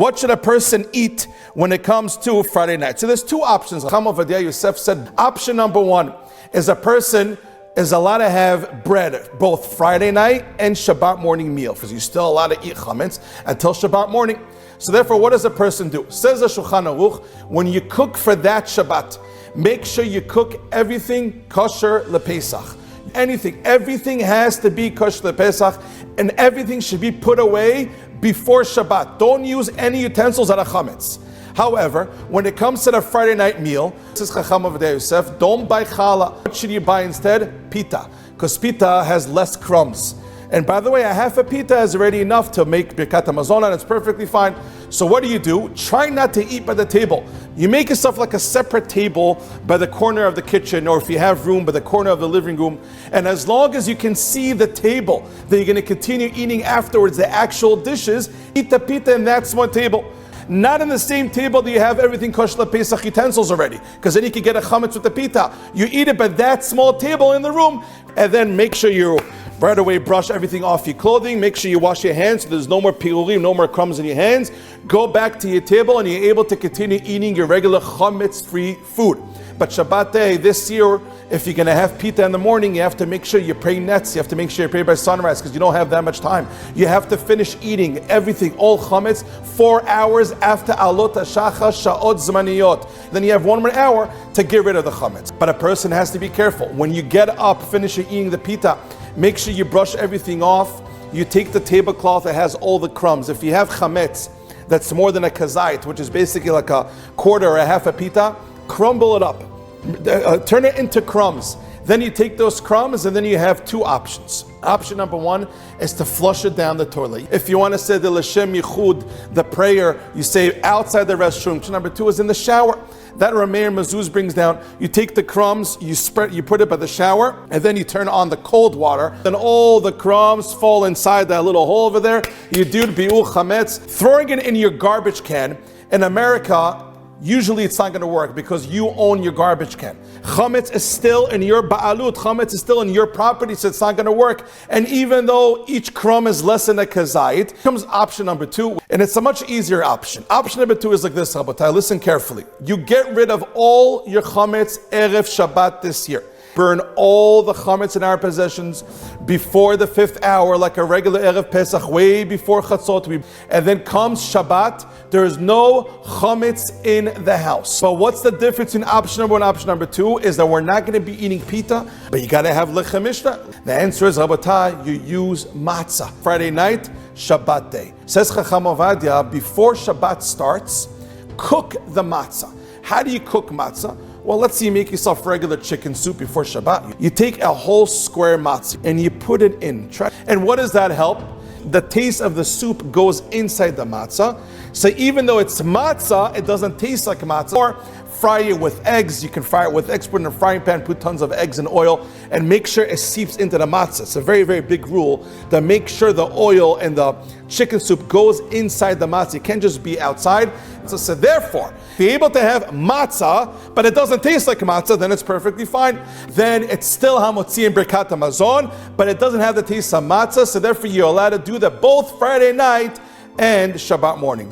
What should a person eat when it comes to Friday night? So there's two options. Rabbi Yosef said option number one is a person is allowed to have bread both Friday night and Shabbat morning meal, because you're still allowed to eat chametz until Shabbat morning. So therefore, what does a person do? Says the Shulchan Aruch, when you cook for that Shabbat, make sure you cook everything kosher lePesach. Everything has to be kosher lePesach, and everything should be put away before Shabbat. Don't use any utensils that are chametz. However, when it comes to the Friday night meal, says Chacham of Yosef, don't buy challah. What should you buy instead? Pita, because pita has less crumbs. And by the way, a half a pita is already enough to make birkat hamazon, and it's perfectly fine. So what do? Try not to eat by the table. You make yourself like a separate table by the corner of the kitchen, or if you have room, by the corner of the living room. And as long as you can see the table that you're going to continue eating afterwards, the actual dishes, eat the pita in that small table. Not in the same table that you have everything kosher Pesach utensils already, because then you can get a chametz with the pita. You eat it by that small table in the room, and then make sure you right away brush everything off your clothing. Make sure you wash your hands so there's no more piurim, no more crumbs in your hands. Go back to your table and you're able to continue eating your regular chametz-free food. But Shabbat day, this year, if you're going to have pita in the morning, you have to make sure you pray netz. You have to make sure you pray by sunrise, because you don't have that much time. You have to finish eating everything, all chametz, 4 hours after alot hashachar sha'ot zmaniyot. Then you have 1 more hour to get rid of the chametz. But a person has to be careful. When you get up, finish eating the pita, make sure you brush everything off. You take the tablecloth that has all the crumbs. If you have chametz that's more than a kazait, which is basically like a quarter or a half a pita, crumble it up. Turn it into crumbs. Then you take those crumbs and then you have two options. Option number one is to flush it down the toilet. If you want to say the L'Shem Yichud, the prayer, you say outside the restroom. Option number two is in the shower. That Rameir Mazuz brings down. You take the crumbs, you put it by the shower, and then you turn on the cold water. Then all the crumbs fall inside that little hole over there. You do biur chametz, throwing it in your garbage can. In America, usually it's not going to work because you own your garbage can. Chametz is still in your ba'alut. Chametz is still in your property, so it's not going to work. And even though each crumb is less than a kazait, comes option number two, and it's a much easier option. Option number two is like this, Rabotai. Listen carefully. You get rid of all your chametz Erev Shabbat this year. Burn all the chametz in our possessions before the 5th hour, like a regular Erev Pesach, way before chatzot. And then comes Shabbat, there is no chametz in the house. But what's the difference in option number one and option number two is that we're not going to be eating pita, but you got to have lechem mishnah. The answer is, Rabotai, you use matzah. Friday night, Shabbat day. Says Chacham Ovadia, before Shabbat starts, cook the matzah. How do you cook matzah? Well, let's say you make yourself regular chicken soup before Shabbat. You take a whole square matzah and you put it in. And what does that help? The taste of the soup goes inside the matzah. So even though it's matzah, it doesn't taste like matzah. Or fry it with eggs. You can fry it with eggs, put it in a frying pan, put tons of eggs and oil, and make sure it seeps into the matzah. It's a very, very big rule to make sure the oil and the chicken soup goes inside the matzah. It can't just be outside. So therefore, if you're able to have matzah, but it doesn't taste like matzah, then it's perfectly fine. Then it's still hamotzi and birkat hamazon, but it doesn't have the taste of matzah, so therefore you're allowed to do that both Friday night and Shabbat morning.